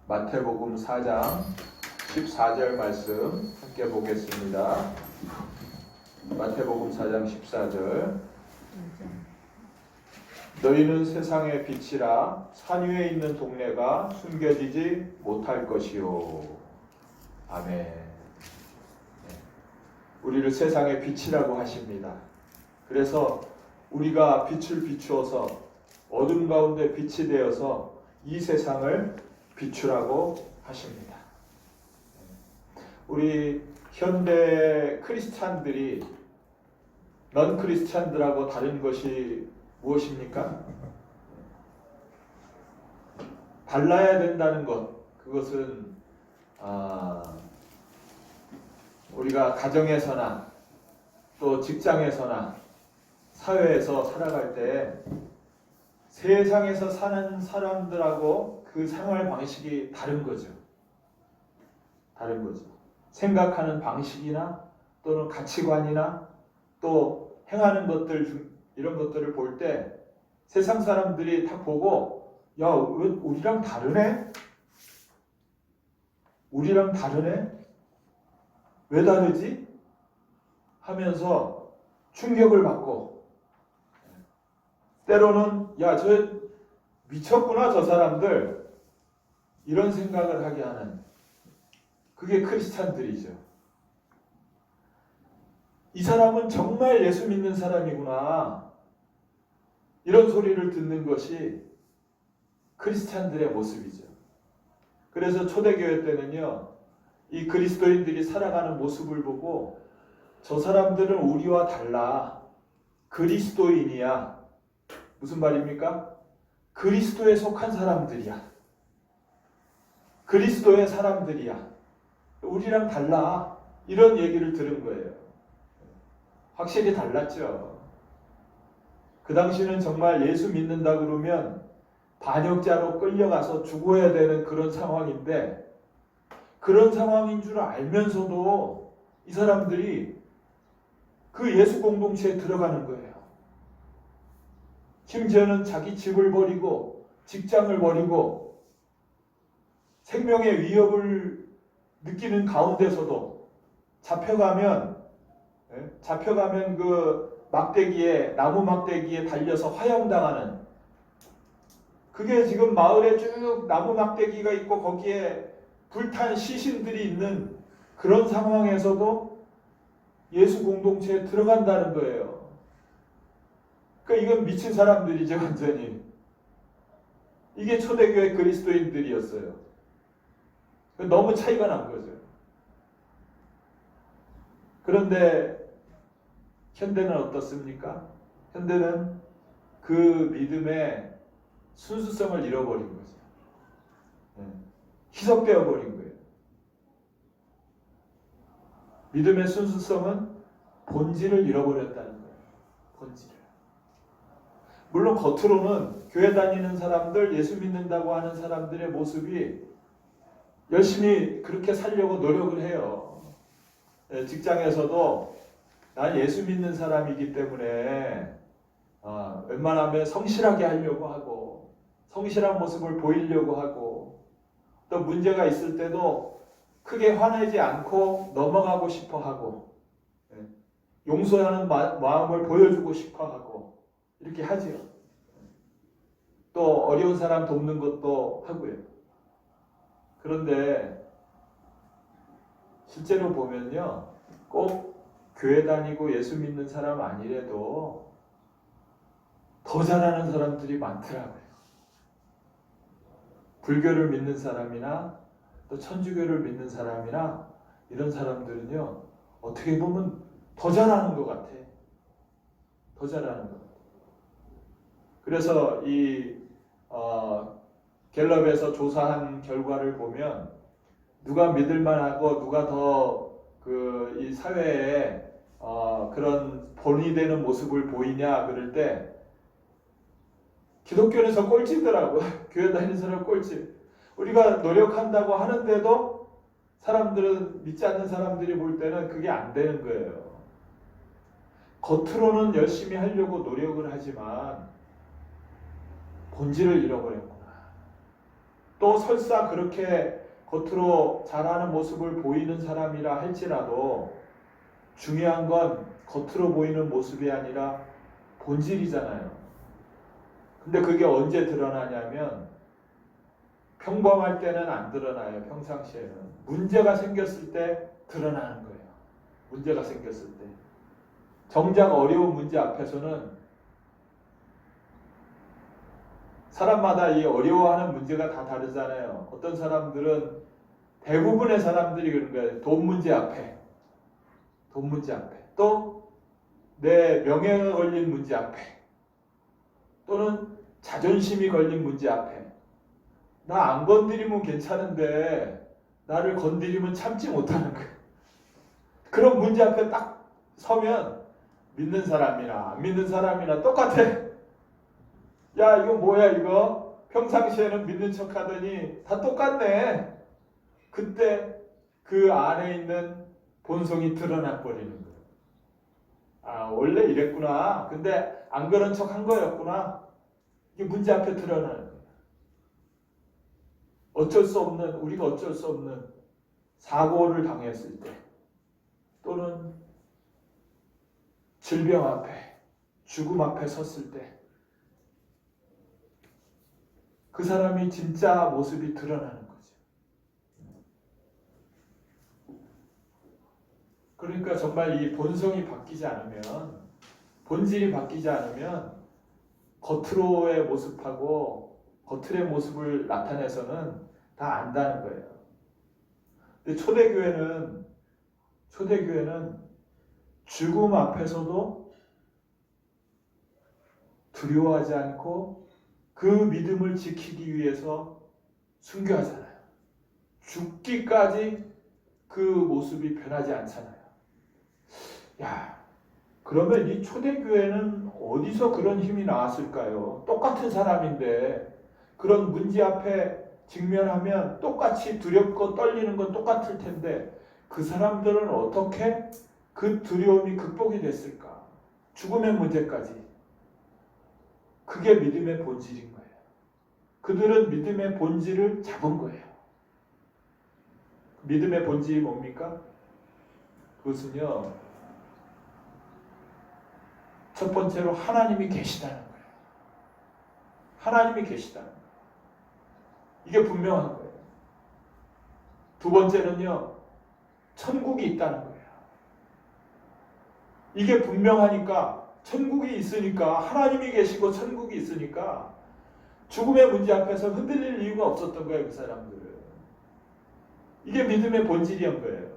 마태복음 4장 14절 말씀 함께 보겠습니다. 마태복음 4장 14절. 너희는 세상의 빛이라 산 위에 있는 동네가 숨겨지지 못할 것이요. 아멘. 우리를 세상의 빛이라고 하십니다. 그래서 우리가 빛을 비추어서 어둠 가운데 빛이 되어서 이 세상을 비추라고 하십니다. 우리 현대 크리스찬들이 넌 크리스찬들하고 다른 것이 무엇입니까? 달라야 된다는 것, 그것은 우리가 가정에서나 또 직장에서나 사회에서 살아갈 때 세상에서 사는 사람들하고 그 생활 방식이 다른 거죠. 다른 거죠. 생각하는 방식이나 또는 가치관이나 또 행하는 것들, 이런 것들을 볼 때 세상 사람들이 다 보고, 야, 왜 우리랑 다르네? 우리랑 다르네? 왜 다르지? 하면서 충격을 받고, 때로는 야, 저 미쳤구나, 저 사람들, 이런 생각을 하게 하는, 그게 크리스찬들이죠. 이 사람은 정말 예수 믿는 사람이구나, 이런 소리를 듣는 것이 크리스찬들의 모습이죠. 그래서 초대교회 때는요, 이 그리스도인들이 살아가는 모습을 보고 저 사람들은 우리와 달라, 그리스도인이야. 무슨 말입니까? 그리스도에 속한 사람들이야. 그리스도의 사람들이야. 우리랑 달라. 이런 얘기를 들은 거예요. 확실히 달랐죠. 그 당시는 정말 예수 믿는다 그러면 반역자로 끌려가서 죽어야 되는 그런 상황인데, 그런 상황인 줄 알면서도 이 사람들이 그 예수 공동체에 들어가는 거예요. 심지어는 자기 집을 버리고 직장을 버리고 생명의 위협을 느끼는 가운데서도 잡혀가면 그 막대기에, 나무 막대기에 달려서 화형당하는, 그게 지금 마을에 쭉 나무 막대기가 있고 거기에 불탄 시신들이 있는 그런 상황에서도 예수 공동체에 들어간다는 거예요. 그러니까 이건 미친 사람들이죠, 완전히. 이게 초대교회 그리스도인들이었어요. 너무 차이가 난 거죠. 그런데 현대는 어떻습니까? 현대는 그 믿음의 순수성을 잃어버린 거죠. 희석되어 버린 거예요. 믿음의 순수성은 본질을 잃어버렸다는 거예요. 본질을. 물론 겉으로는 교회 다니는 사람들, 예수 믿는다고 하는 사람들의 모습이 열심히 그렇게 살려고 노력을 해요. 직장에서도 난 예수 믿는 사람이기 때문에 웬만하면 성실하게 하려고 하고, 성실한 모습을 보이려고 하고, 또 문제가 있을 때도 크게 화내지 않고 넘어가고 싶어 하고, 용서하는 마음을 보여주고 싶어 하고, 이렇게 하지요. 또 어려운 사람 돕는 것도 하고요. 그런데 실제로 보면요, 꼭 교회 다니고 예수 믿는 사람 아니래도 더 잘하는 사람들이 많더라고요. 불교를 믿는 사람이나 또 천주교를 믿는 사람이나 이런 사람들은요, 어떻게 보면 더 잘하는 것 같아. 더 잘하는 것 같아. 그래서 이 갤럽에서 조사한 결과를 보면 누가 믿을만하고 누가 더 이 사회에 그런 본이 되는 모습을 보이냐 그럴 때 기독교에서 꼴찌더라고. 교회 다니는 사람 꼴찌. 우리가 노력한다고 하는데도 사람들은, 믿지 않는 사람들이 볼 때는 그게 안 되는 거예요. 겉으로는 열심히 하려고 노력을 하지만 본질을 잃어버렸구나. 또 설사 그렇게 겉으로 잘하는 모습을 보이는 사람이라 할지라도 중요한 건 겉으로 보이는 모습이 아니라 본질이잖아요. 근데 그게 언제 드러나냐면 평범할 때는 안 드러나요. 평상시에는. 문제가 생겼을 때 드러나는 거예요. 문제가 생겼을 때. 정작 어려운 문제 앞에서는 사람마다 이 어려워하는 문제가 다 다르잖아요. 어떤 사람들은 대부분의 사람들이 그런 거예요. 돈 문제 앞에. 돈 문제 앞에. 또 내 명예가 걸린 문제 앞에. 또는 자존심이 걸린 문제 앞에. 나 안 건드리면 괜찮은데 나를 건드리면 참지 못하는 거예요. 그런 문제 앞에 딱 서면 믿는 사람이나 안 믿는 사람이나 똑같아. 야 이거 뭐야 이거? 평상시에는 믿는 척 하더니 다 똑같네. 그때 그 안에 있는 본성이 드러나 버리는 거예요. 아 원래 이랬구나. 근데 안 그런 척 한 거였구나. 이게 문제 앞에 드러나는 거예요. 우리가 어쩔 수 없는 사고를 당했을 때 또는 질병 앞에, 죽음 앞에 섰을 때 그 사람이 진짜 모습이 드러나는 거죠. 그러니까 정말 이 본성이 바뀌지 않으면, 본질이 바뀌지 않으면 겉으로의 모습하고 겉의 모습을 나타내서는 다 안다는 거예요. 근데 초대교회는 죽음 앞에서도 두려워하지 않고 그 믿음을 지키기 위해서 순교하잖아요. 죽기까지 그 모습이 변하지 않잖아요. 야, 그러면 이 초대교회는 어디서 그런 힘이 나왔을까요? 똑같은 사람인데 그런 문제 앞에 직면하면 똑같이 두렵고 떨리는 건 똑같을 텐데 그 사람들은 어떻게 그 두려움이 극복이 됐을까? 죽음의 문제까지. 그게 믿음의 본질인 거예요. 그들은 믿음의 본질을 잡은 거예요. 믿음의 본질이 뭡니까? 그것은요, 첫 번째로 하나님이 계시다는 거예요. 하나님이 계시다는 거예요. 이게 분명한 거예요. 두 번째는요, 천국이 있다는 거예요. 이게 분명하니까, 천국이 있으니까, 하나님이 계시고 천국이 있으니까 죽음의 문제 앞에서 흔들릴 이유가 없었던 거예요, 그 사람들은. 이게 믿음의 본질이었던 거예요.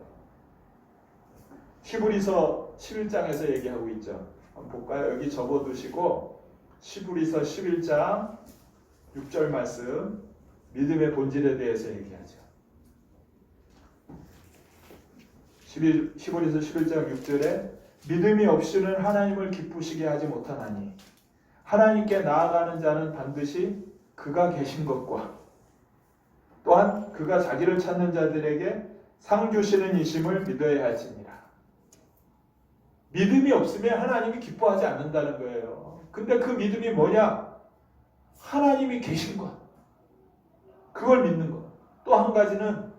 히브리서 11장에서 얘기하고 있죠. 한번 볼까요? 여기 접어두시고 히브리서 11장 6절 말씀, 믿음의 본질에 대해서 얘기하죠. 히브리서 11장 6절에 믿음이 없이는 하나님을 기쁘시게 하지 못하나니 하나님께 나아가는 자는 반드시 그가 계신 것과 또한 그가 자기를 찾는 자들에게 상 주시는 이심을 믿어야 할지니라. 믿음이 없으면 하나님이 기뻐하지 않는다는 거예요. 근데 그 믿음이 뭐냐? 하나님이 계신 것. 그걸 믿는 것. 또 한 가지는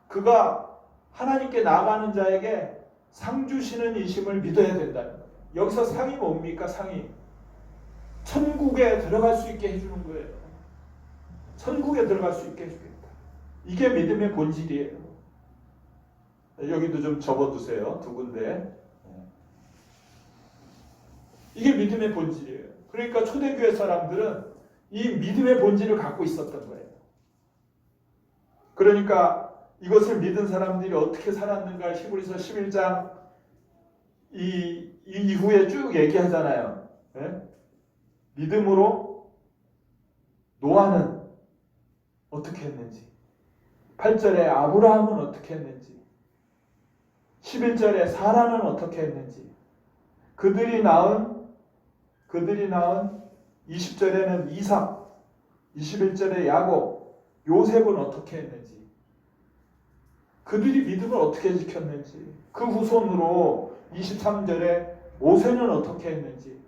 그가 하나님께 나아가는 자에게 상 주시는 이심을 믿어야 된다는 거예요. 여기서 상이 뭡니까? 상이 천국에 들어갈 수 있게 해주는 거예요. 천국에 들어갈 수 있게 해주겠다. 이게 믿음의 본질이에요. 여기도 좀 접어두세요. 두 군데. 이게 믿음의 본질이에요. 그러니까 초대교회 사람들은 이 믿음의 본질을 갖고 있었던 거예요. 그러니까 이것을 믿은 사람들이 어떻게 살았는가 히브리서 11장 이 이후에 쭉 얘기하잖아요. 네? 믿음으로 노아는 어떻게 했는지, 8절에 아브라함은 어떻게 했는지, 11절에 사라는 어떻게 했는지, 그들이 낳은 20절에는 이삭, 21절에 야곱, 요셉은 어떻게 했는지, 그들이 믿음을 어떻게 지켰는지, 그 후손으로 23절에 모세는 어떻게 했는지,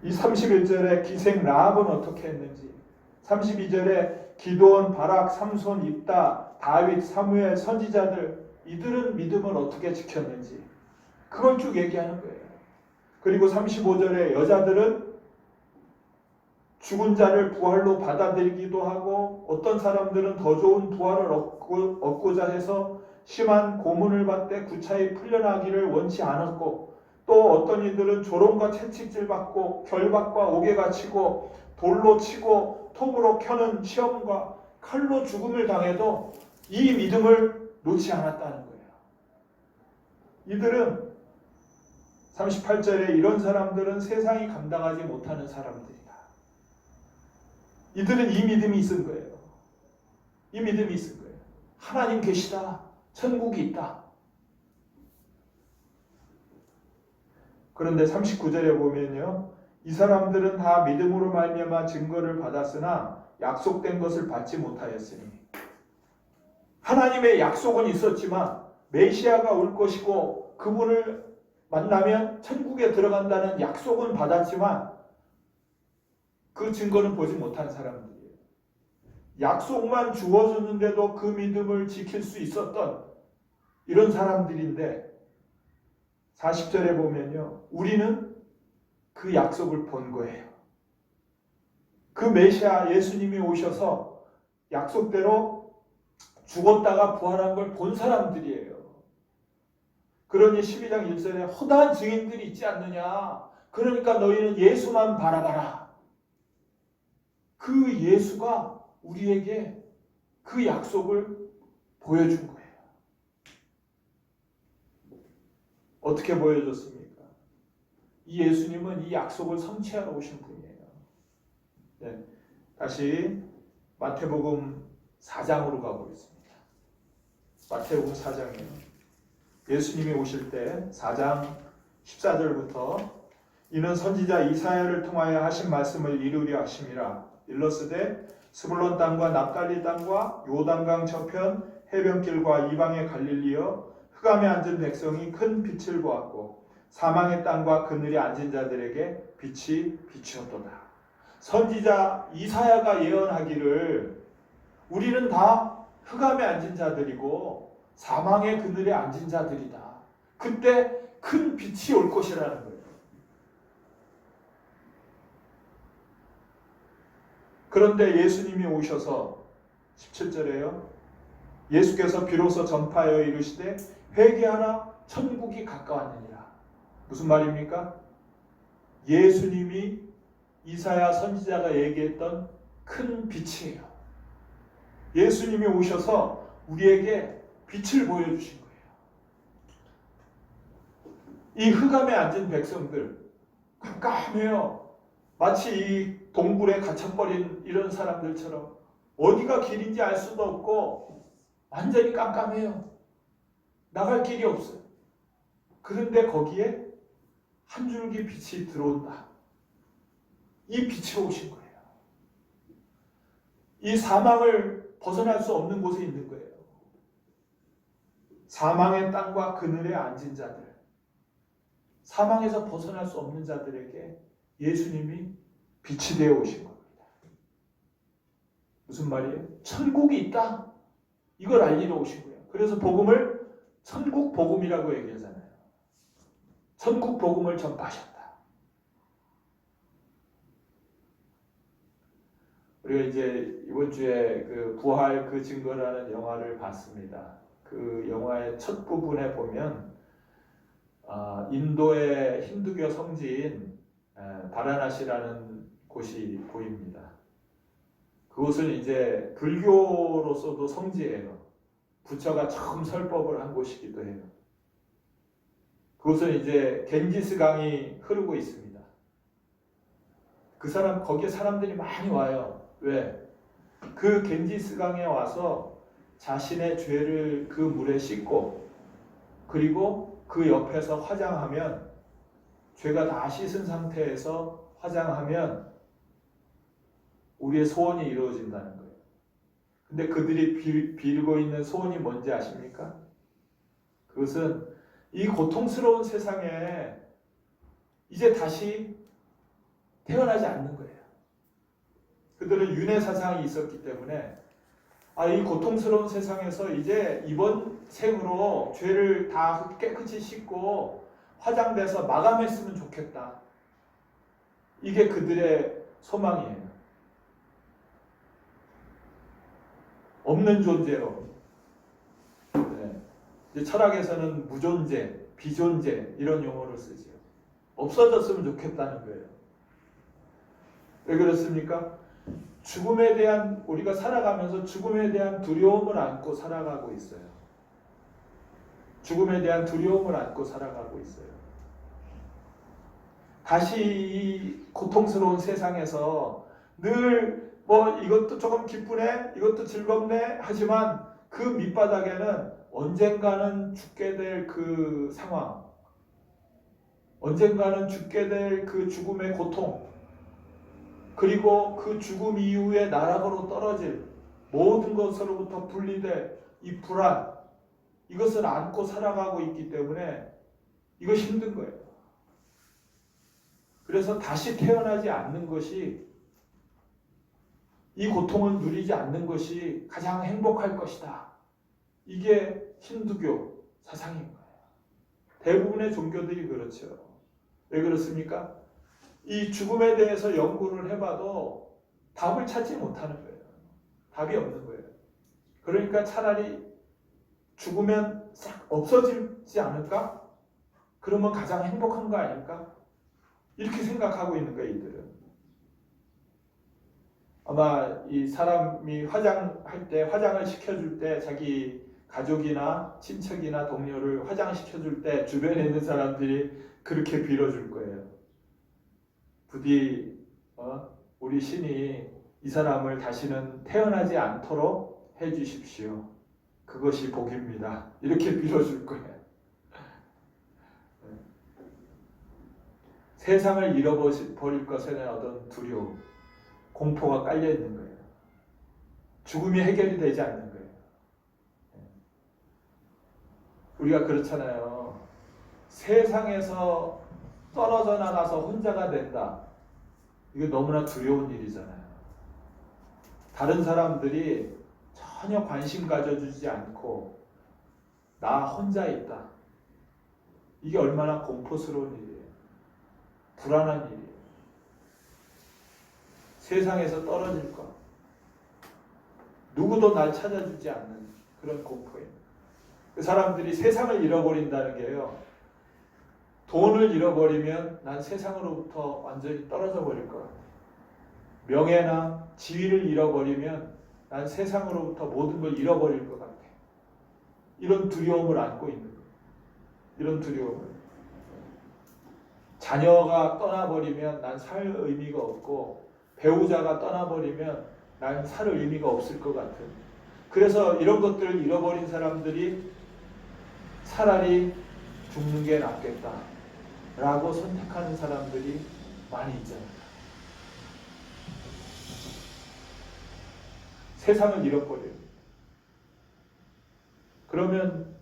이 31절에 기생 라합은 어떻게 했는지, 32절에 기드온, 바락, 삼손, 입다, 다윗, 사무엘, 선지자들, 이들은 믿음을 어떻게 지켰는지 그걸 쭉 얘기하는 거예요. 그리고 35절에 여자들은 죽은 자를 부활로 받아들이기도 하고, 어떤 사람들은 더 좋은 부활을 얻고자 해서 심한 고문을 받되 구차히 풀려나기를 원치 않았고, 또 어떤 이들은 조롱과 채찍질 받고 결박과 옥에 갇히고 돌로 치고 톱으로 켜는 시험과 칼로 죽음을 당해도 이 믿음을 놓지 않았다는 거예요. 이들은 38절에 이런 사람들은 세상이 감당하지 못하는 사람들이다. 이들은 이 믿음이 있은 거예요. 이 믿음이 있은 거예요. 하나님 계시다. 천국이 있다. 그런데 39절에 보면요, 이 사람들은 다 믿음으로 말미암아 증거를 받았으나 약속된 것을 받지 못하였으니, 하나님의 약속은 있었지만 메시아가 올 것이고 그분을 만나면 천국에 들어간다는 약속은 받았지만 그 증거는 보지 못한 사람들이에요. 약속만 주어졌는데도 그 믿음을 지킬 수 있었던 이런 사람들인데, 40절에 보면요, 우리는 그 약속을 본 거예요. 그 메시아 예수님이 오셔서 약속대로 죽었다가 부활한 걸 본 사람들이에요. 그러니 12장 1절에 허다한 증인들이 있지 않느냐. 그러니까 너희는 예수만 바라봐라. 그 예수가 우리에게 그 약속을 보여준 거예요. 어떻게 보여줬습니까? 이 예수님은 이 약속을 성취하러 오신 분이에요. 네, 다시 마태복음 4장으로 가보겠습니다. 마태복음 4장이요. 예수님이 오실 때 4장 14절부터 이는 선지자 이사야를 통하여 하신 말씀을 이루려 하심이라. 일러스되 스불론 땅과 납달리 땅과 요단강 저편 해변길과 이방의 갈릴리여, 흑암에 앉은 백성이 큰 빛을 보았고 사망의 땅과 그늘에 앉은 자들에게 빛이 비추었도다. 선지자 이사야가 예언하기를 우리는 다 흑암에 앉은 자들이고 사망의 그늘에 앉은 자들이다. 그때 큰 빛이 올 것이라는 거예요. 그런데 예수님이 오셔서 17절에요. 예수께서 비로소 전파하여 이르시되 회개하라 천국이 가까웠느니라. 무슨 말입니까? 예수님이 이사야 선지자가 얘기했던 큰 빛이에요. 예수님이 오셔서 우리에게 빛을 보여주신 거예요. 이 흑암에 앉은 백성들 깜깜해요. 마치 이 동굴에 갇혀버린 이런 사람들처럼 어디가 길인지 알 수도 없고 완전히 깜깜해요. 나갈 길이 없어요. 그런데 거기에 한 줄기 빛이 들어온다. 이 빛이 오신 거예요. 이 사망을 벗어날 수 없는 곳에 있는 거예요. 사망의 땅과 그늘에 앉은 자들, 사망에서 벗어날 수 없는 자들에게 예수님이 빛이 되어 오신 겁니다. 무슨 말이에요? 천국이 있다. 이걸 알리러 오신 거예요. 그래서 복음을 천국 복음이라고 얘기하잖아요. 천국 복음을 전파하셨다. 우리가 이제 이번 주에 그 부활 그 증거라는 영화를 봤습니다. 그 영화의 첫 부분에 보면 인도의 힌두교 성지인 바라나시라는 곳이 보입니다. 그곳은 이제 불교로서도 성지예요. 부처가 처음 설법을 한 곳이기도 해요. 그곳은 이제 겐지스 강이 흐르고 있습니다. 거기에 사람들이 많이 와요. 왜? 그 겐지스 강에 와서 자신의 죄를 그 물에 씻고, 그리고 그 옆에서 화장하면, 죄가 다 씻은 상태에서 화장하면 우리의 소원이 이루어진다는 거예요. 근데 그들이 빌고 있는 소원이 뭔지 아십니까? 그것은 이 고통스러운 세상에 이제 다시 태어나지 않는 거예요. 그들은 윤회 사상이 있었기 때문에 이 고통스러운 세상에서 이제 이번 생으로 죄를 다 깨끗이 씻고 화장돼서 마감했으면 좋겠다. 이게 그들의 소망이에요. 없는 존재로. 네. 이제 철학에서는 무존재, 비존재 이런 용어를 쓰죠. 없어졌으면 좋겠다는 거예요. 왜 그렇습니까? 죽음에 대한, 우리가 살아가면서 죽음에 대한 두려움을 안고 살아가고 있어요. 죽음에 대한 두려움을 안고 살아가고 있어요. 다시 이 고통스러운 세상에서 늘 이것도 조금 기쁘네, 이것도 즐겁네 하지만 그 밑바닥에는 언젠가는 죽게 될 그 상황, 언젠가는 죽게 될 그 죽음의 고통, 그리고 그 죽음 이후에 나락으로 떨어질 모든 것으로부터 분리될 이 불안, 이것을 안고 살아가고 있기 때문에 이거 힘든 거예요. 그래서 다시 태어나지 않는 것이, 이 고통을 누리지 않는 것이 가장 행복할 것이다. 이게 힌두교 사상인 거예요. 대부분의 종교들이 그렇죠. 왜 그렇습니까? 이 죽음에 대해서 연구를 해봐도 답을 찾지 못하는 거예요. 답이 없는 거예요. 그러니까 차라리 죽으면 싹 없어지지 않을까? 그러면 가장 행복한 거 아닐까? 이렇게 생각하고 있는 거예요, 이들은. 아마 이 사람이 화장할 때, 화장을 시켜줄 때 자기 가족이나 친척이나 동료를 화장시켜줄 때 주변에 있는 사람들이 그렇게 빌어줄 거예요. 부디 우리 신이 이 사람을 다시는 태어나지 않도록 해주십시오. 그것이 복입니다. 이렇게 빌어줄 거예요. 세상을 잃어버릴 것에는 어떤 두려움, 공포가 깔려 있는 거예요. 죽음이 해결이 되지 않는 거예요. 우리가 그렇잖아요. 세상에서 떨어져 나가서 혼자가 된다. 이거 너무나 두려운 일이잖아요. 다른 사람들이 전혀 관심 가져주지 않고 나 혼자 있다. 이게 얼마나 공포스러운 일이에요. 불안한 일이에요. 세상에서 떨어질 것. 누구도 날 찾아주지 않는 그런 공포예요. 그 사람들이 세상을 잃어버린다는 게요. 돈을 잃어버리면 난 세상으로부터 완전히 떨어져 버릴 것 같아. 명예나 지위를 잃어버리면 난 세상으로부터 모든 걸 잃어버릴 것 같아. 이런 두려움을 안고 있는 거예요. 이런 두려움을. 자녀가 떠나버리면 난 살 의미가 없고, 배우자가 떠나버리면 난 살 의미가 없을 것 같은. 그래서 이런 것들을 잃어버린 사람들이 차라리 죽는 게 낫겠다 라고 선택하는 사람들이 많이 있잖아요. 세상을 잃어버려요. 그러면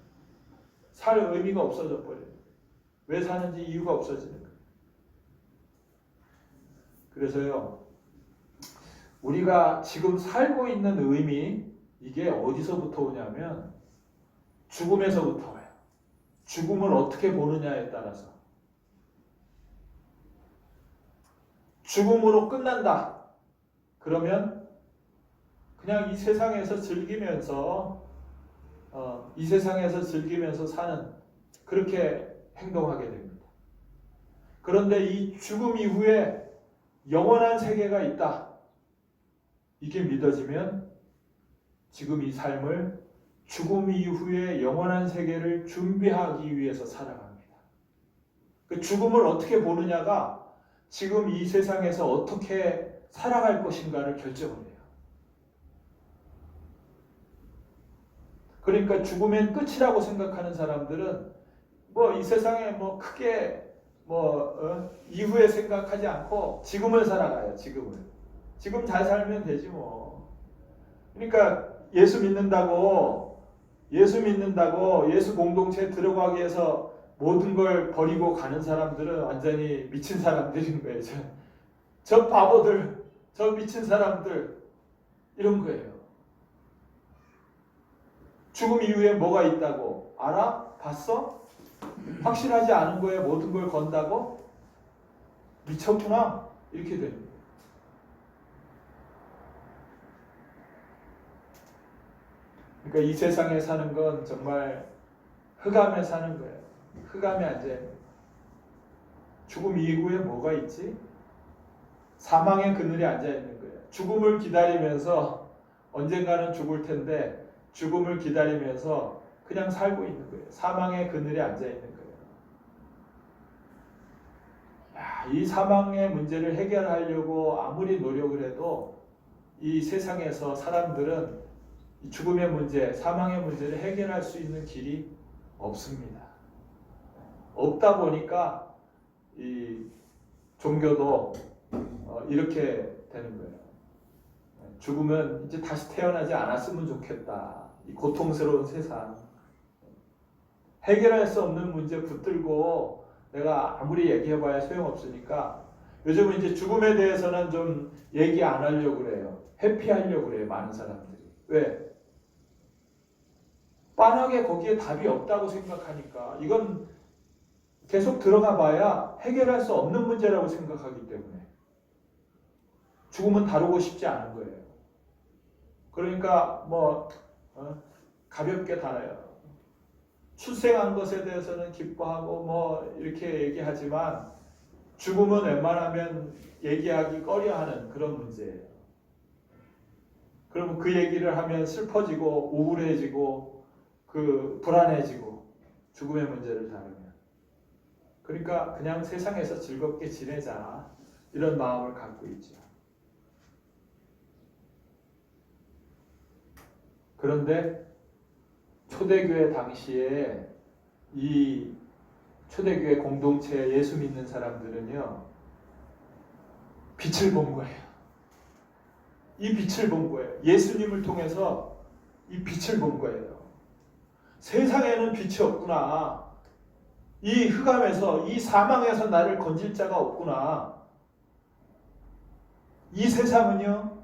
살 의미가 없어져 버려요. 왜 사는지 이유가 없어지는 거예요. 그래서요, 우리가 지금 살고 있는 의미, 이게 어디서부터 오냐면 죽음에서부터 와요. 죽음을 어떻게 보느냐에 따라서. 죽음으로 끝난다. 그러면 그냥 이 세상에서 즐기면서 사는, 그렇게 행동하게 됩니다. 그런데 이 죽음 이후에 영원한 세계가 있다. 이게 믿어지면 지금 이 삶을 죽음 이후에 영원한 세계를 준비하기 위해서 살아갑니다. 그 죽음을 어떻게 보느냐가 지금 이 세상에서 어떻게 살아갈 것인가를 결정을 해요. 그러니까 죽음엔 끝이라고 생각하는 사람들은 이 세상에 크게 이후에 생각하지 않고 지금을 살아가요. 지금 잘 살면 되지 뭐. 그러니까 예수 믿는다고 예수 공동체에 들어가기 위해서 모든 걸 버리고 가는 사람들은 완전히 미친 사람들인 거예요. 저 바보들, 저 미친 사람들, 이런 거예요. 죽음 이후에 뭐가 있다고? 알아? 봤어? 확실하지 않은 거에 모든 걸 건다고? 미쳤구나. 이렇게 되는 거예요. 그러니까 이 세상에 사는 건 정말 흑암에 사는 거예요. 흑암에 앉아 있는 거예요. 죽음 이후에 뭐가 있지? 사망의 그늘에 앉아 있는 거예요. 죽음을 기다리면서 언젠가는 죽을 텐데 죽음을 기다리면서 그냥 살고 있는 거예요. 사망의 그늘에 앉아 있는 거예요. 야, 이 사망의 문제를 해결하려고 아무리 노력을 해도 이 세상에서 사람들은 이 죽음의 문제, 사망의 문제를 해결할 수 있는 길이 없습니다. 없다 보니까 이 종교도 이렇게 되는 거예요. 죽으면 이제 다시 태어나지 않았으면 좋겠다. 이 고통스러운 세상. 해결할 수 없는 문제 붙들고 내가 아무리 얘기해봐야 소용없으니까 요즘은 이제 죽음에 대해서는 좀 얘기 안 하려고 그래요. 회피하려고 그래요. 많은 사람들이. 왜? 빤하게 거기에 답이 없다고 생각하니까 이건 계속 들어가 봐야 해결할 수 없는 문제라고 생각하기 때문에 죽음은 다루고 싶지 않은 거예요. 그러니까 가볍게 다뤄요. 출생한 것에 대해서는 기뻐하고 이렇게 얘기하지만 죽음은 웬만하면 얘기하기 꺼려하는 그런 문제예요. 그러면 그 얘기를 하면 슬퍼지고 우울해지고 불안해지고 죽음의 문제를 다루면 그러니까 그냥 세상에서 즐겁게 지내자 이런 마음을 갖고 있죠. 그런데 초대교회 당시에 이 초대교회 공동체에 예수 믿는 사람들은요, 빛을 본 거예요. 이 빛을 본 거예요. 예수님을 통해서 이 빛을 본 거예요. 세상에는 빛이 없구나. 이 흑암에서, 이 사망에서 나를 건질 자가 없구나. 이 세상은요,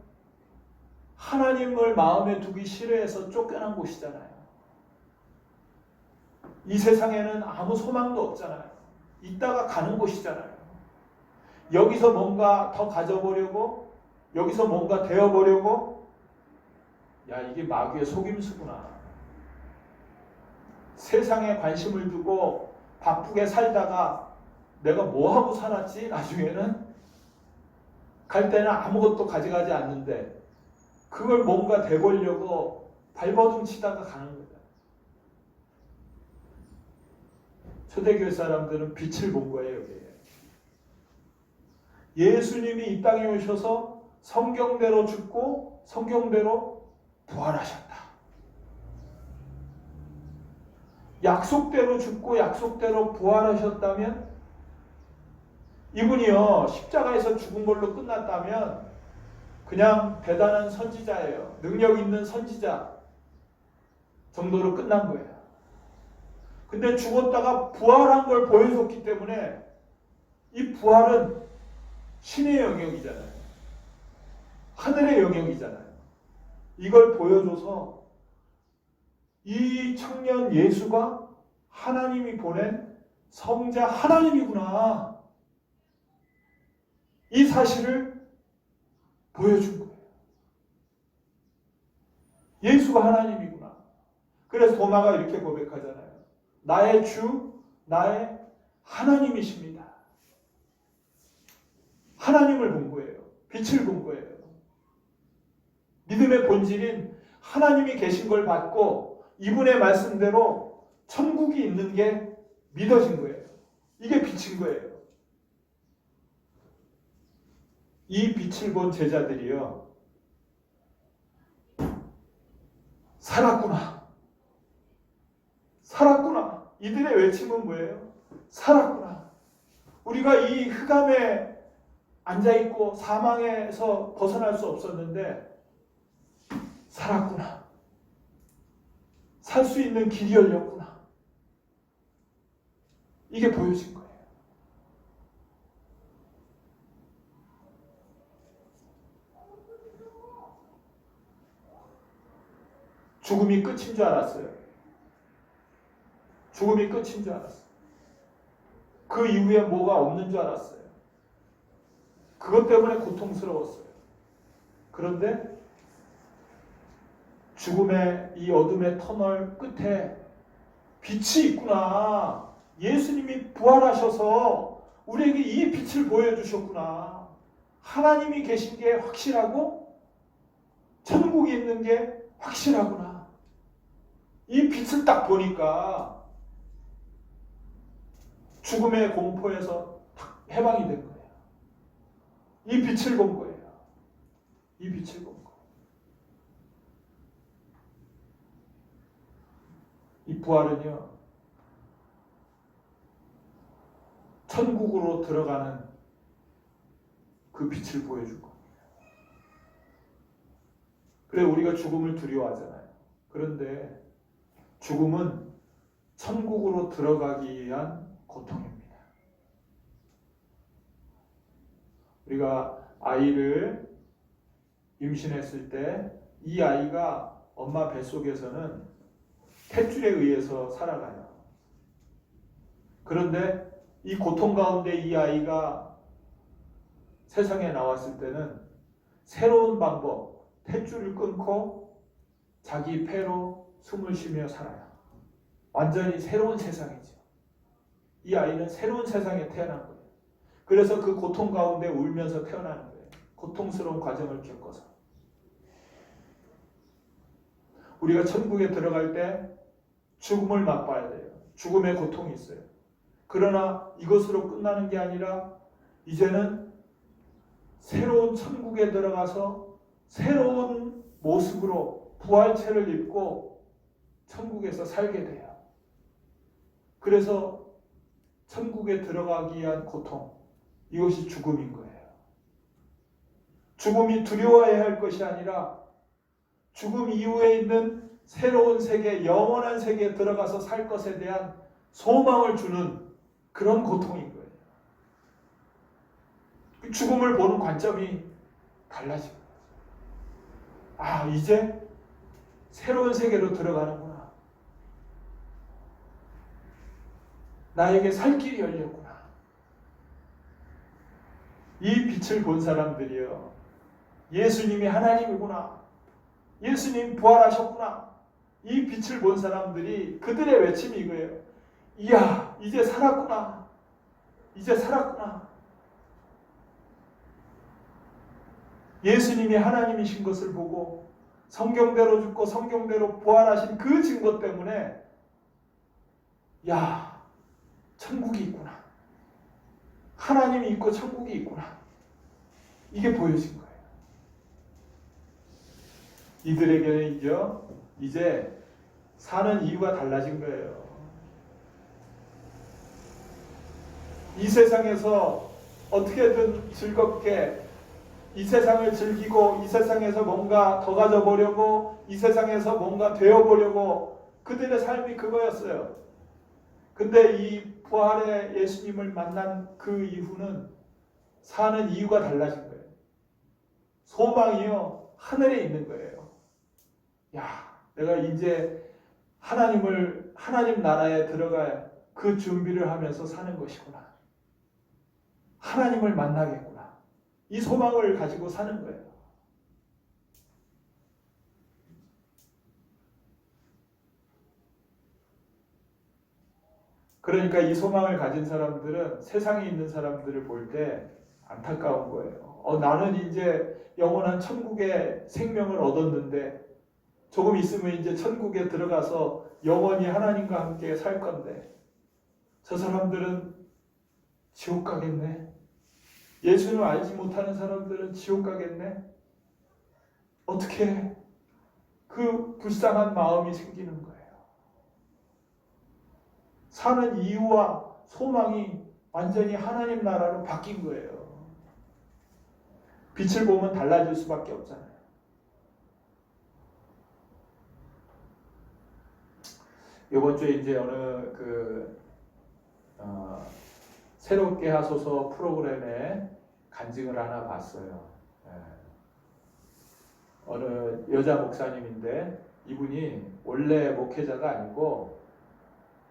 하나님을 마음에 두기 싫어해서 쫓겨난 곳이잖아요. 이 세상에는 아무 소망도 없잖아요. 있다가 가는 곳이잖아요. 여기서 뭔가 더 가져보려고, 여기서 뭔가 되어보려고, 야, 이게 마귀의 속임수구나. 세상에 관심을 두고 바쁘게 살다가 내가 뭐하고 살았지? 나중에는 갈 때는 아무것도 가져가지 않는데 그걸 뭔가 돼보려고 발버둥 치다가 가는 거예요. 초대교회 사람들은 빛을 본 거예요. 여기에. 예수님이 이 땅에 오셔서 성경대로 죽고 성경대로 부활하셨다. 약속대로 죽고 약속대로 부활하셨다면 이분이요 십자가에서 죽은 걸로 끝났다면 그냥 대단한 선지자예요. 능력 있는 선지자 정도로 끝난 거예요. 근데 죽었다가 부활한 걸 보여줬기 때문에 이 부활은 신의 영역이잖아요. 하늘의 영역이잖아요. 이걸 보여줘서 이 청년 예수가 하나님이 보낸 성자 하나님이구나. 이 사실을 보여준 거예요. 예수가 하나님이구나. 그래서 도마가 이렇게 고백하잖아요. 나의 주, 나의 하나님이십니다. 하나님을 본 거예요. 빛을 본 거예요. 믿음의 본질인 하나님이 계신 걸 받고 이분의 말씀대로 천국이 있는 게 믿어진 거예요. 이게 빛인 거예요. 이 빛을 본 제자들이요. 살았구나. 살았구나. 이들의 외침은 뭐예요? 살았구나. 우리가 이 흑암에 앉아있고 사망에서 벗어날 수 없었는데 살았구나. 살 수 있는 길이 열렸구나. 이게 보여진 거예요. 죽음이 끝인 줄 알았어요. 죽음이 끝인 줄 알았어요. 그 이후에 뭐가 없는 줄 알았어요. 그것 때문에 고통스러웠어요. 그런데 죽음의 이 어둠의 터널 끝에 빛이 있구나. 예수님이 부활하셔서 우리에게 이 빛을 보여주셨구나. 하나님이 계신 게 확실하고 천국이 있는 게 확실하구나. 이 빛을 딱 보니까 죽음의 공포에서 딱 해방이 된 거예요. 이 빛을 본 거예요. 이 빛을 본 거. 이 부활은요, 천국으로 들어가는 그 빛을 보여줄 겁니다. 그래, 우리가 죽음을 두려워하잖아요. 그런데 죽음은 천국으로 들어가기 위한 고통입니다. 우리가 아이를 임신했을 때 이 아이가 엄마 뱃속에서는 탯줄에 의해서 살아가요. 그런데 이 고통 가운데 이 아이가 세상에 나왔을 때는 새로운 방법, 탯줄을 끊고 자기 폐로 숨을 쉬며 살아요. 완전히 새로운 세상이죠. 이 아이는 새로운 세상에 태어난 거예요. 그래서 그 고통 가운데 울면서 태어나는 거예요. 고통스러운 과정을 겪어서. 우리가 천국에 들어갈 때 죽음을 맛봐야 돼요. 죽음의 고통이 있어요. 그러나 이것으로 끝나는 게 아니라 이제는 새로운 천국에 들어가서 새로운 모습으로 부활체를 입고 천국에서 살게 돼요. 그래서 천국에 들어가기 위한 고통, 이것이 죽음인 거예요. 죽음이 두려워해야 할 것이 아니라 죽음 이후에 있는 새로운 세계, 영원한 세계에 들어가서 살 것에 대한 소망을 주는 그런 고통인 거예요. 죽음을 보는 관점이 달라진 거예요. 아, 이제 새로운 세계로 들어가는구나. 나에게 살 길이 열렸구나. 이 빛을 본 사람들이요, 예수님이 하나님이구나. 예수님 부활하셨구나. 이 빛을 본 사람들이 그들의 외침이 이거예요. 이야, 이제 살았구나. 이제 살았구나. 예수님이 하나님이신 것을 보고 성경대로 죽고 성경대로 부활하신 그 증거 때문에 야, 천국이 있구나. 하나님이 있고 천국이 있구나. 이게 보여진 거예요. 이들에게는 이제 사는 이유가 달라진 거예요. 이 세상에서 어떻게든 즐겁게 이 세상을 즐기고 이 세상에서 뭔가 더 가져보려고 이 세상에서 뭔가 되어보려고 그들의 삶이 그거였어요. 근데 이 부활의 예수님을 만난 그 이후는 사는 이유가 달라진 거예요. 소망이요, 하늘에 있는 거예요. 야, 내가 이제 하나님 나라에 들어갈 그 준비를 하면서 사는 것이구나. 하나님을 만나겠구나. 이 소망을 가지고 사는 거예요. 그러니까 이 소망을 가진 사람들은 세상에 있는 사람들을 볼 때 안타까운 거예요. 나는 이제 영원한 천국의 생명을 얻었는데 조금 있으면 이제 천국에 들어가서 영원히 하나님과 함께 살 건데 저 사람들은 지옥 가겠네. 예수를 알지 못하는 사람들은 지옥 가겠네. 어떻게 그 불쌍한 마음이 생기는 거예요. 사는 이유와 소망이 완전히 하나님 나라로 바뀐 거예요. 빛을 보면 달라질 수밖에 없잖아요. 이번 주에 이제 어느 새롭게 하소서 프로그램에 간증을 하나 봤어요. 어느 여자 목사님인데 이분이 원래 목회자가 아니고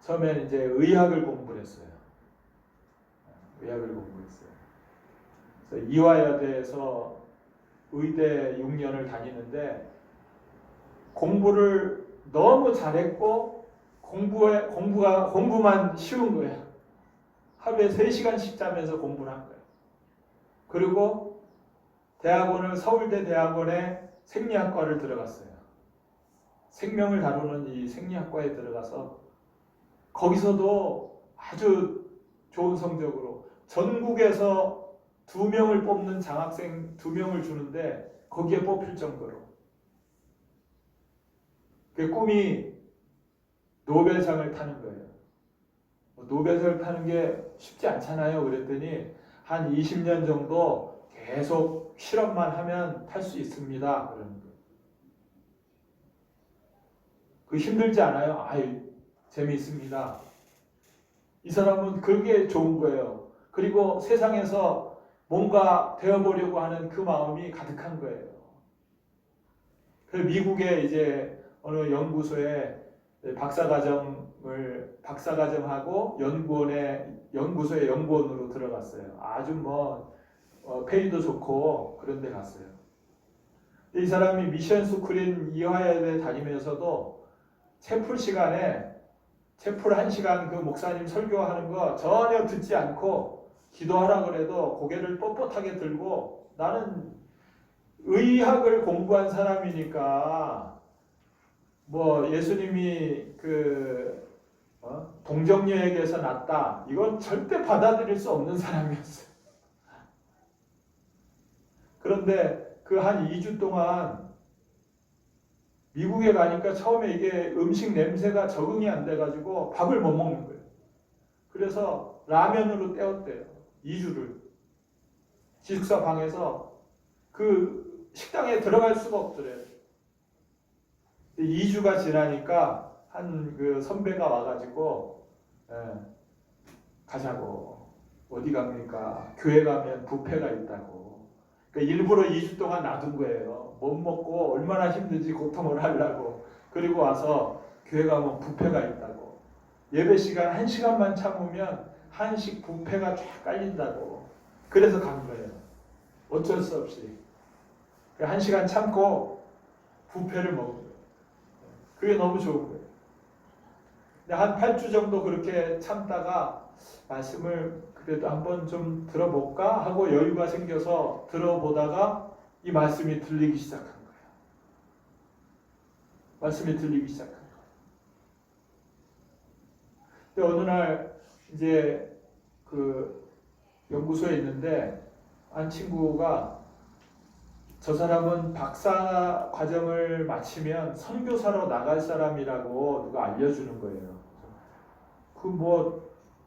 처음에는 이제 의학을 공부를 했어요. 의학을 공부했어요. 그래서 이화여대에서 의대 6년을 다니는데 공부를 너무 잘했고 공부만 쉬운 거예요. 하루에 3시간씩 자면서 공부를 한 거예요. 그리고 서울대 대학원에 생리학과를 들어갔어요. 생명을 다루는 이 생리학과에 들어가서 거기서도 아주 좋은 성적으로 전국에서 2명을 뽑는 장학생 2명을 주는데 거기에 뽑힐 정도로 그 꿈이 노벨상을 타는 거예요. 노벨상을 타는 게 쉽지 않잖아요. 그랬더니 한 20년 정도 계속 실험만 하면 탈 수 있습니다. 그러는 거예요. 그 힘들지 않아요? 아유, 재미있습니다. 이 사람은 그게 좋은 거예요. 그리고 세상에서 뭔가 되어보려고 하는 그 마음이 가득한 거예요. 그래서 미국에 이제 어느 연구소에 박사과정하고 연구소의 연구원으로 들어갔어요. 아주 페이도 좋고 그런 데 갔어요. 이 사람이 미션 스쿨인 이화여대 다니면서도 채플 시간에 채플 1시간 그 목사님 설교하는 거 전혀 듣지 않고 기도하라 그래도 고개를 뻣뻣하게 들고 나는 의학을 공부한 사람이니까 예수님이 동정녀에게서 났다 이건 절대 받아들일 수 없는 사람이었어요. 그런데 그 한 2주 동안 미국에 가니까 처음에 이게 음식 냄새가 적응이 안 돼가지고 밥을 못 먹는 거예요. 그래서 라면으로 때웠대요. 2주를. 기숙사 방에서 그 식당에 들어갈 수가 없더래요. 2주가 지나니까 한 그 선배가 와가지고 가자고. 어디 갑니까? 교회 가면 뷔페가 있다고. 그러니까 일부러 2주 동안 놔둔 거예요. 못 먹고 얼마나 힘든지 고통을 하려고. 그리고 와서 교회 가면 뷔페가 있다고. 예배 시간 1시간만 참으면 한식 뷔페가 쫙 깔린다고. 그래서 간 거예요. 어쩔 수 없이. 1시간 참고 뷔페를 먹은 거예요. 그게 너무 좋은 거예요. 근데 한 8주 정도 그렇게 참다가 말씀을 그래도 한번 좀 들어볼까 하고 여유가 생겨서 들어보다가 이 말씀이 들리기 시작한 거예요. 말씀이 들리기 시작한 거예요. 근데 어느 날 이제 그 연구소에 있는데 한 친구가 저 사람은 박사 과정을 마치면 선교사로 나갈 사람이라고 누가 알려주는 거예요.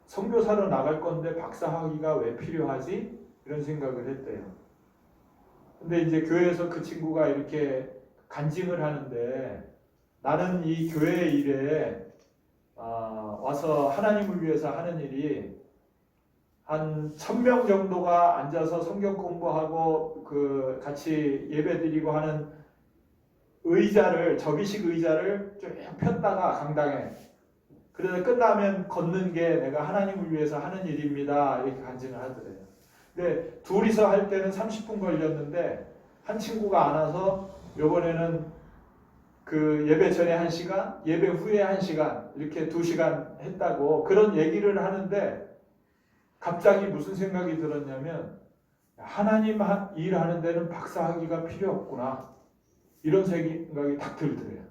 선교사로 나갈 건데 박사 학위가 왜 필요하지? 이런 생각을 했대요. 근데 이제 교회에서 그 친구가 이렇게 간증을 하는데 나는 이 교회 일에 와서 하나님을 위해서 하는 일이 한 1000명 정도가 앉아서 성경 공부하고 같이 예배드리고 하는 접이식 의자를 쭉 폈다가 강당에 그래서 끝나면 걷는 게 내가 하나님을 위해서 하는 일입니다. 이렇게 간증을 하더래요. 근데 둘이서 할 때는 30분 걸렸는데 한 친구가 안 와서 이번에는 그 예배 전에 1시간, 예배 후에 1시간 이렇게 2시간 했다고 그런 얘기를 하는데 갑자기 무슨 생각이 들었냐면 하나님 일하는 데는 박사학위가 필요 없구나 이런 생각이 딱 들더래요.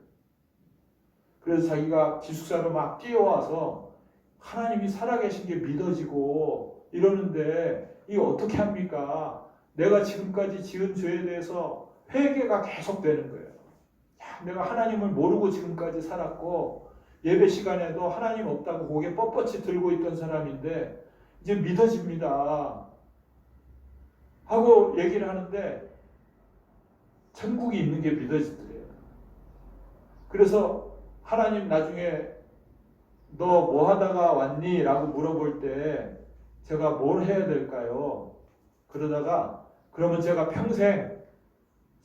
그래서 자기가 기숙사로 막 뛰어와서 하나님이 살아계신 게 믿어지고 이러는데 이거 어떻게 합니까? 내가 지금까지 지은 죄에 대해서 회개가 계속 되는 거예요. 내가 하나님을 모르고 지금까지 살았고 예배 시간에도 하나님 없다고 고개 뻣뻣이 들고 있던 사람인데 이제 믿어집니다 하고 얘기를 하는데 천국이 있는 게 믿어지더래요. 그래서 하나님 나중에 너 뭐 하다가 왔니? 라고 물어볼 때 제가 뭘 해야 될까요? 그러다가 그러면 제가 평생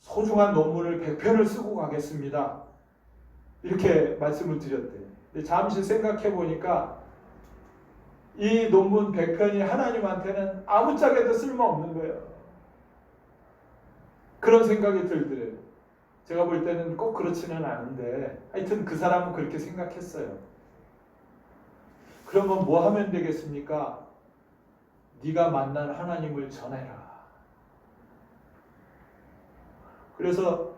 소중한 논문을 100편을 쓰고 가겠습니다. 이렇게 말씀을 드렸대요. 잠시 생각해 보니까 이 논문 100편이 하나님한테는 아무짝에도 쓸모없는 거예요. 그런 생각이 들더래요. 제가 볼 때는 꼭 그렇지는 않은데 하여튼 그 사람은 그렇게 생각했어요. 그러면 뭐 하면 되겠습니까? 네가 만난 하나님을 전해라. 그래서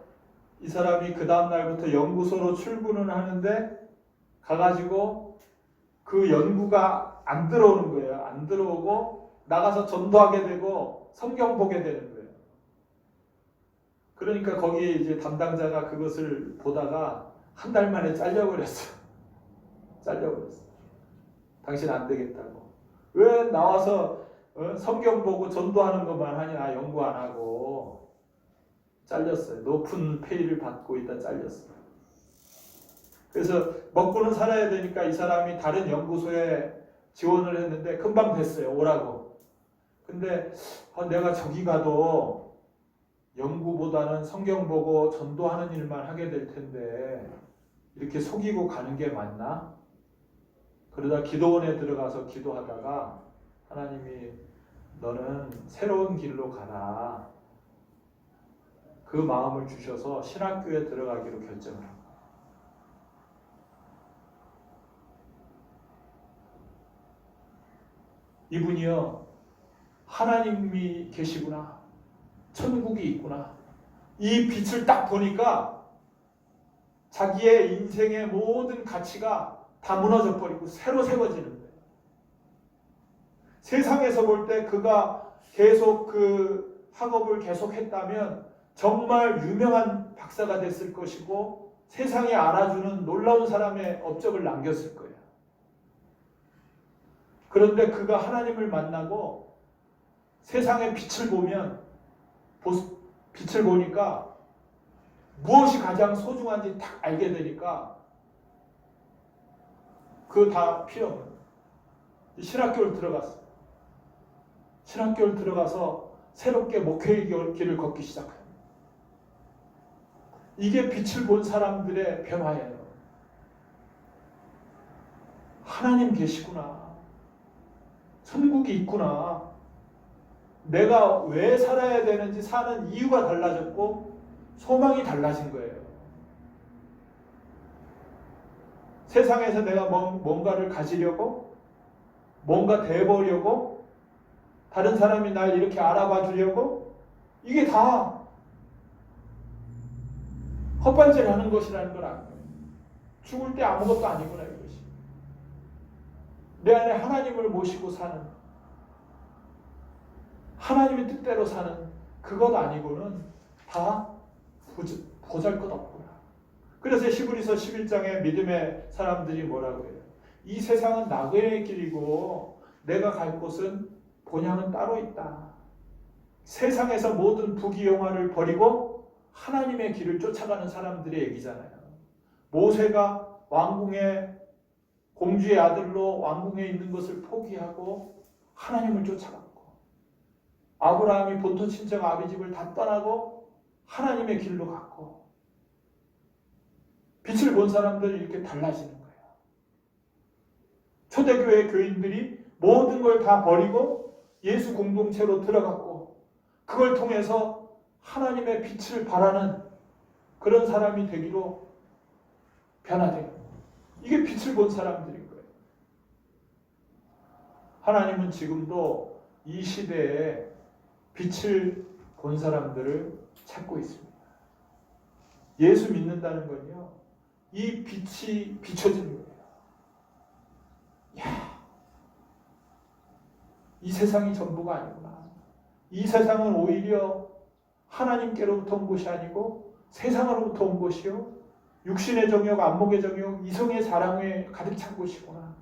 이 사람이 그 다음 날부터 연구소로 출근을 하는데 가가지고 그 연구가 안 들어오는 거예요. 안 들어오고 나가서 전도하게 되고 성경 보게 되는 거예요. 그러니까 거기에 이제 담당자가 그것을 보다가 한 달 만에 잘려버렸어요. 잘려버렸어요. 당신 안 되겠다고. 왜 나와서 성경 보고 전도하는 것만 하냐, 연구 안 하고. 잘렸어요. 높은 페이를 받고 있다 잘렸어요. 그래서 먹고는 살아야 되니까 이 사람이 다른 연구소에 지원을 했는데 금방 됐어요. 오라고. 근데 내가 저기 가도 연구보다는 성경 보고 전도하는 일만 하게 될 텐데 이렇게 속이고 가는 게 맞나? 그러다 기도원에 들어가서 기도하다가 하나님이 너는 새로운 길로 가라. 그 마음을 주셔서 신학교에 들어가기로 결정을 합니다. 이분이요, 하나님이 계시구나. 천국이 있구나. 이 빛을 딱 보니까 자기의 인생의 모든 가치가 다 무너져 버리고 새로 세워지는 거예요. 세상에서 볼 때 그가 계속 그 학업을 계속했다면 정말 유명한 박사가 됐을 것이고 세상에 알아주는 놀라운 사람의 업적을 남겼을 거예요. 그런데 그가 하나님을 만나고 세상의 빛을 보니까 무엇이 가장 소중한지 딱 알게 되니까 그거 다 필요 없는 거예요. 신학교를 들어갔어요. 신학교를 들어가서 새롭게 목회의 길을 걷기 시작합니다. 이게 빛을 본 사람들의 변화예요. 하나님 계시구나. 천국이 있구나. 내가 왜 살아야 되는지 사는 이유가 달라졌고 소망이 달라진 거예요. 세상에서 내가 뭔가를 가지려고 뭔가 돼보려고 다른 사람이 날 이렇게 알아봐 주려고 이게 다 헛발질 하는 것이라는 걸 아는 거예요. 죽을 때 아무것도 아니구나 이것이. 내 안에 하나님을 모시고 사는 하나님의 뜻대로 사는 그것 아니고는 다 보잘것없구나. 그래서 히브리서 11장에 믿음의 사람들이 뭐라고 해요? 이 세상은 낙의 길이고 내가 갈 곳은 본향은 따로 있다. 세상에서 모든 부귀영화를 버리고 하나님의 길을 쫓아가는 사람들의 얘기잖아요. 모세가 왕궁의 공주의 아들로 왕궁에 있는 것을 포기하고 하나님을 쫓아갔고 아브라함이 본토 친정 아비집을 다 떠나고 하나님의 길로 갔고 빛을 본 사람들이 이렇게 달라지는 거예요. 초대교회 교인들이 모든 걸 다 버리고 예수 공동체로 들어갔고 그걸 통해서 하나님의 빛을 발하는 그런 사람이 되기로 변화돼요. 이게 빛을 본 사람들인 거예요. 하나님은 지금도 이 시대에 빛을 본 사람들을 찾고 있습니다. 예수 믿는다는 건요, 이 빛이 비춰지는 거예요. 야, 이 세상이 전부가 아니구나. 이 세상은 오히려 하나님께로부터 온 것이 아니고 세상으로부터 온 것이요, 육신의 정욕, 안목의 정욕, 이성의 사랑에 가득 찬 것이구나.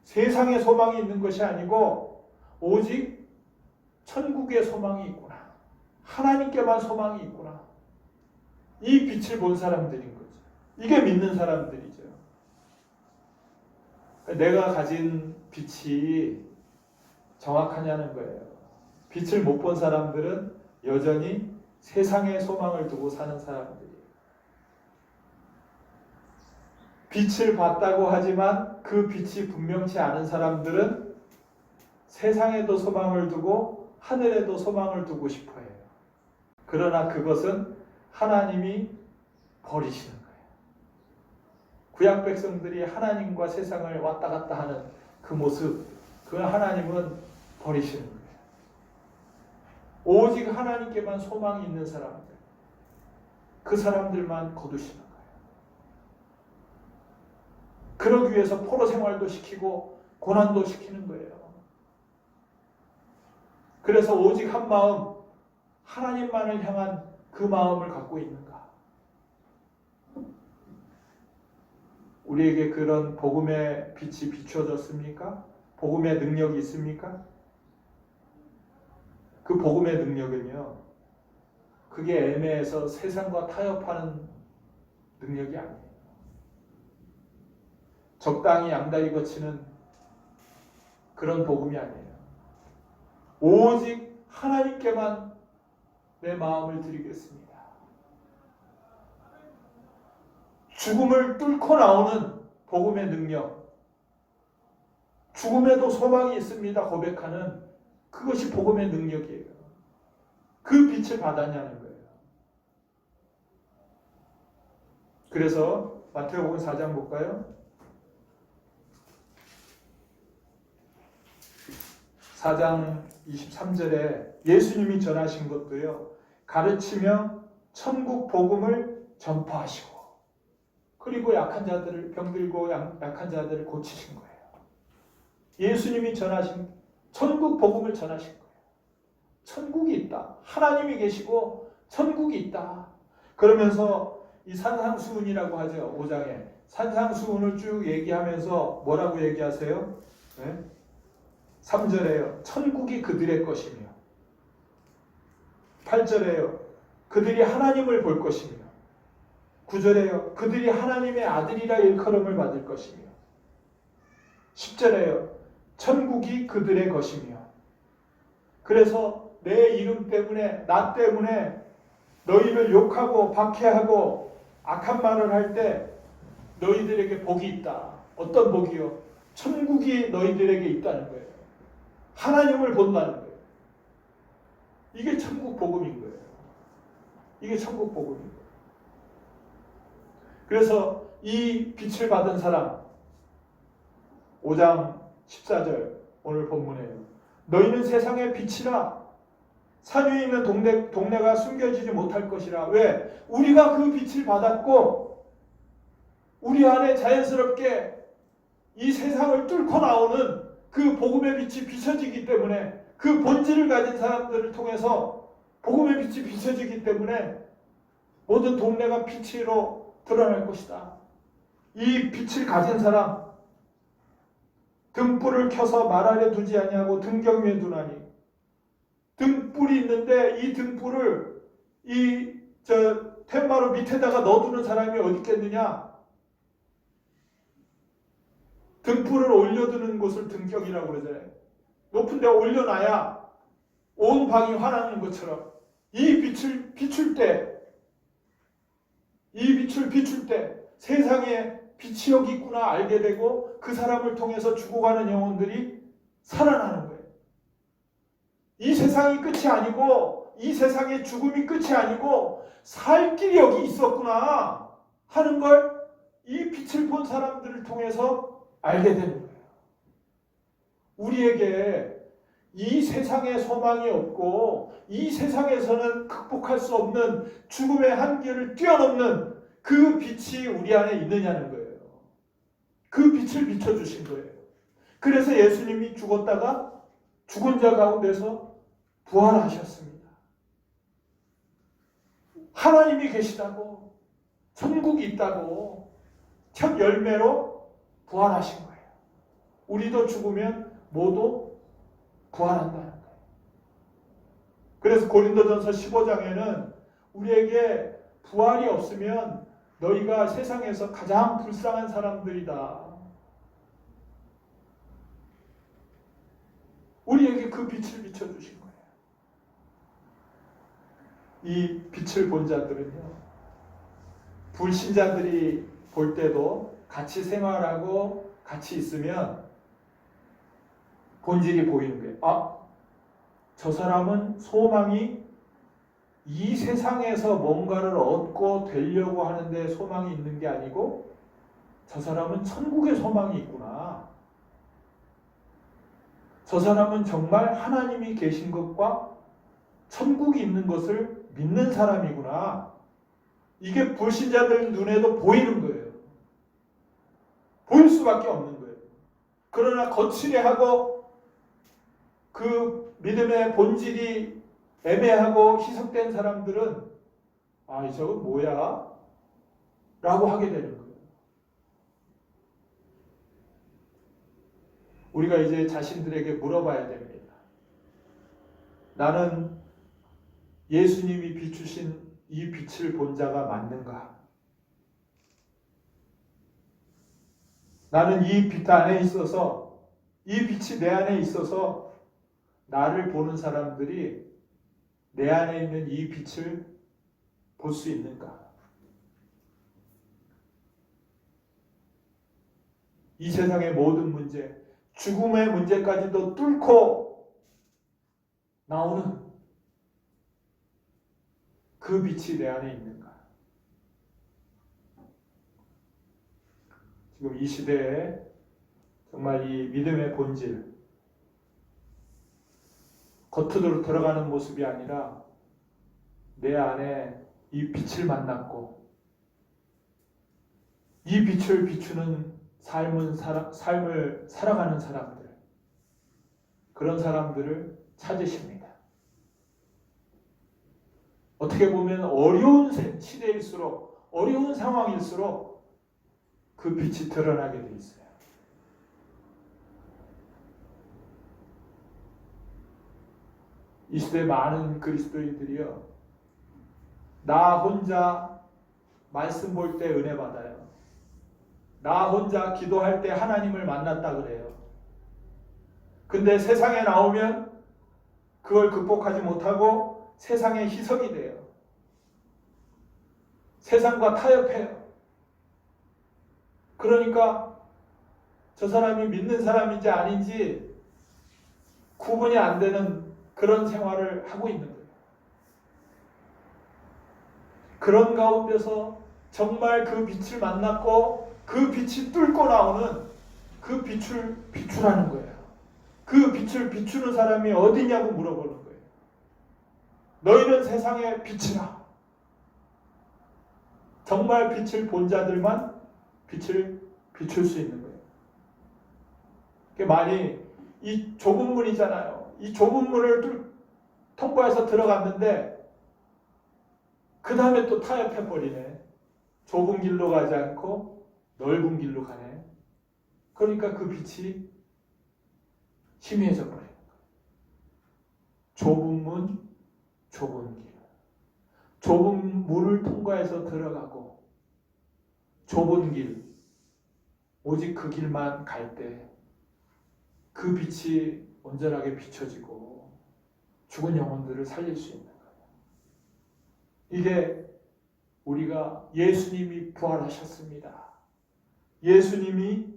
세상에 소망이 있는 것이 아니고 오직 천국의 소망이 있구나. 하나님께만 소망이 있구나. 이 빛을 본 사람들인 거죠. 이게 믿는 사람들이죠. 내가 가진 빛이 정확하냐는 거예요. 빛을 못 본 사람들은 여전히 세상의 소망을 두고 사는 사람들이에요. 빛을 봤다고 하지만 그 빛이 분명치 않은 사람들은 세상에도 소망을 두고 하늘에도 소망을 두고 싶어 해요. 그러나 그것은 하나님이 버리시는 거예요. 구약 백성들이 하나님과 세상을 왔다 갔다 하는 그 모습, 그 하나님은 버리시는 거예요. 오직 하나님께만 소망이 있는 사람들, 그 사람들만 거두시는 거예요. 그러기 위해서 포로 생활도 시키고 고난도 시키는 거예요. 그래서 오직 한 마음, 하나님만을 향한 그 마음을 갖고 있는가? 우리에게 그런 복음의 빛이 비춰졌습니까? 복음의 능력이 있습니까? 그 복음의 능력은요, 그게 애매해서 세상과 타협하는 능력이 아니에요. 적당히 양다리 거치는 그런 복음이 아니에요. 오직 하나님께만 내 마음을 드리겠습니다. 죽음을 뚫고 나오는 복음의 능력, 죽음에도 소망이 있습니다 고백하는 그것이 복음의 능력이에요. 그 빛을 받았냐는 거예요. 그래서 마태복음 4장 볼까요? 4장 23절에 예수님이 전하신 것도요, 가르치며 천국 복음을 전파하시고, 그리고 약한 자들을, 병들고 약한 자들을 고치신 거예요. 예수님이 전하신 천국 복음을 전하신 거예요. 천국이 있다. 하나님이 계시고 천국이 있다. 그러면서 이 산상수훈이라고 하죠. 5장에 산상수훈을 쭉 얘기하면서 뭐라고 얘기하세요? 네? 3절에요. 천국이 그들의 것이며, 8절에요. 그들이 하나님을 볼 것이며, 9절에요. 그들이 하나님의 아들이라 일컬음을 받을 것이며, 10절에요. 천국이 그들의 것이며. 그래서 내 이름 때문에, 나 때문에 너희를 욕하고 박해하고 악한 말을 할 때 너희들에게 복이 있다. 어떤 복이요? 천국이 너희들에게 있다는 거예요. 하나님을 본다는 거예요. 이게 천국 복음인 거예요. 이게 천국 복음인 거예요. 그래서 이 빛을 받은 사람, 5장 14절 오늘 본문이에요. 너희는 세상의 빛이라. 산 위에 있는 동네가 숨겨지지 못할 것이라. 왜? 우리가 그 빛을 받았고 우리 안에 자연스럽게 이 세상을 뚫고 나오는 그 복음의 빛이 비춰지기 때문에, 그 본질을 가진 사람들을 통해서 복음의 빛이 비춰지기 때문에 모든 동네가 빛으로 드러날 것이다. 이 빛을 가진 사람, 등불을 켜서 말 아래 두지 아니하고 등경 위에 두나니. 등불이 있는데 이 등불을 텐마루 밑에다가 넣어두는 사람이 어디 있겠느냐? 등불을 올려두는 곳을 등경이라고 그러잖아요. 높은 데 올려놔야 온 방이 환하는 것처럼 이 빛을 비출 때, 세상에 빛이 여기 있구나 알게 되고 그 사람을 통해서 죽어가는 영혼들이 살아나는 거예요. 이 세상이 끝이 아니고, 이 세상의 죽음이 끝이 아니고 살 길이 여기 있었구나 하는 걸 이 빛을 본 사람들을 통해서 알게 되는 거예요. 우리에게 이 세상에 소망이 없고 이 세상에서는 극복할 수 없는 죽음의 한계를 뛰어넘는 그 빛이 우리 안에 있느냐는 거예요. 그 빛을 비춰주신 거예요. 그래서 예수님이 죽었다가 죽은 자 가운데서 부활하셨습니다. 하나님이 계시다고, 천국이 있다고 첫 열매로 부활하신 거예요. 우리도 죽으면 모두 부활한다는 거예요. 그래서 고린도전서 15장에는 우리에게 부활이 없으면 너희가 세상에서 가장 불쌍한 사람들이다. 우리에게 그 빛을 비춰주신 거예요. 이 빛을 본 자들은요, 불신자들이 볼 때도 같이 생활하고 같이 있으면 본질이 보이는 거예요. 아, 저 사람은 소망이 이 세상에서 뭔가를 얻고 되려고 하는데 소망이 있는 게 아니고 저 사람은 천국의 소망이 있구나. 저 사람은 정말 하나님이 계신 것과 천국이 있는 것을 믿는 사람이구나. 이게 불신자들 눈에도 보이는 거예요. 보일 수밖에 없는 거예요. 그러나 거칠게 하고 그 믿음의 본질이 애매하고 희석된 사람들은 아, 저건 뭐야? 라고 하게 되는 거예요. 우리가 이제 자신들에게 물어봐야 됩니다. 나는 예수님이 비추신 이 빛을 본 자가 맞는가? 나는 이 빛 안에 있어서, 이 빛이 내 안에 있어서 나를 보는 사람들이 내 안에 있는 이 빛을 볼 수 있는가? 이 세상의 모든 문제, 죽음의 문제까지도 뚫고 나오는 그 빛이 내 안에 있는가? 지금 이 시대에 정말 이 믿음의 본질, 겉으로 들어가는 모습이 아니라 내 안에 이 빛을 만났고 이 빛을 비추는 삶을 살아가는 사람들, 그런 사람들을 찾으십니다. 어떻게 보면 어려운 시대일수록, 어려운 상황일수록 그 빛이 드러나게 돼 있어요. 이 시대 많은 그리스도인들이요, 나 혼자 말씀 볼 때 은혜 받아요. 나 혼자 기도할 때 하나님을 만났다 그래요. 근데 세상에 나오면 그걸 극복하지 못하고 세상의 희석이 돼요. 세상과 타협해요. 그러니까 저 사람이 믿는 사람인지 아닌지 구분이 안 되는 그런 생활을 하고 있는 거예요. 그런 가운데서 정말 그 빛을 만났고 그 빛이 뚫고 나오는 그 빛을 비추라는 거예요. 그 빛을 비추는 사람이 어디냐고 물어보는 거예요. 너희는 세상의 빛이라. 정말 빛을 본 자들만 빛을 비출 수 있는 거예요. 많이 이 좁은 문이잖아요. 이 좁은 문을 통과해서 들어갔는데 그 다음에 또 타협해버리네. 좁은 길로 가지 않고 넓은 길로 가네. 그러니까 그 빛이 희미해져 버려요. 좁은 문, 좁은 길. 좁은 문을 통과해서 들어가고 좁은 길, 오직 그 길만 갈 때 그 빛이 온전하게 비춰지고 죽은 영혼들을 살릴 수 있는 거예요. 이게 우리가 예수님이 부활하셨습니다. 예수님이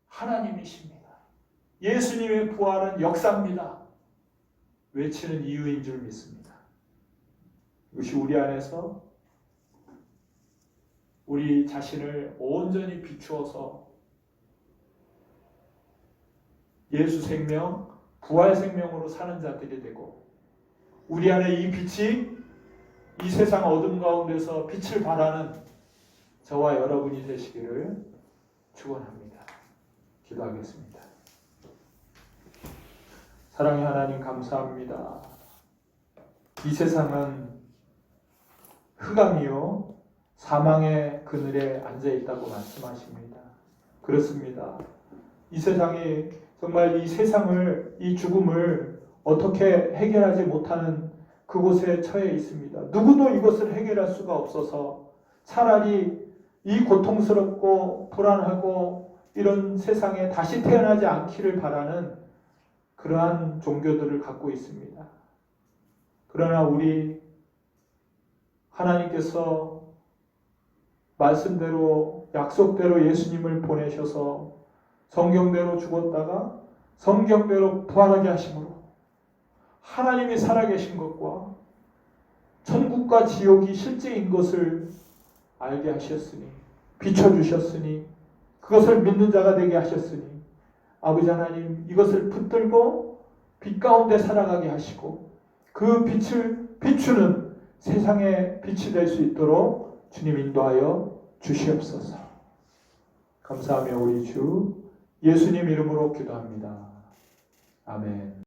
하나님이십니다. 예수님의 부활은 역사입니다. 외치는 이유인 줄 믿습니다. 이것이 우리 안에서 우리 자신을 온전히 비추어서 예수 생명, 부활 생명으로 사는 자들이 되고 우리 안에 이 빛이 이 세상 어둠 가운데서 빛을 발하는 저와 여러분이 되시기를 축원합니다. 기도하겠습니다. 사랑의 하나님 감사합니다. 이 세상은 흑암이요 사망의 그늘에 앉아있다고 말씀하십니다. 그렇습니다. 이 세상이 정말 이 세상을, 이 죽음을 어떻게 해결하지 못하는 그곳에 처해 있습니다. 누구도 이것을 해결할 수가 없어서 차라리 이 고통스럽고 불안하고 이런 세상에 다시 태어나지 않기를 바라는 그러한 종교들을 갖고 있습니다. 그러나 우리 하나님께서 말씀대로 약속대로 예수님을 보내셔서 성경대로 죽었다가 성경대로 부활하게 하심으로 하나님이 살아계신 것과 천국과 지옥이 실제인 것을 알게 하셨으니, 비춰주셨으니, 그것을 믿는 자가 되게 하셨으니, 아버지 하나님 이것을 붙들고 빛 가운데 살아가게 하시고 그 빛을 비추는 세상의 빛이 될 수 있도록 주님 인도하여 주시옵소서. 감사하며 우리 주 예수님 이름으로 기도합니다. 아멘.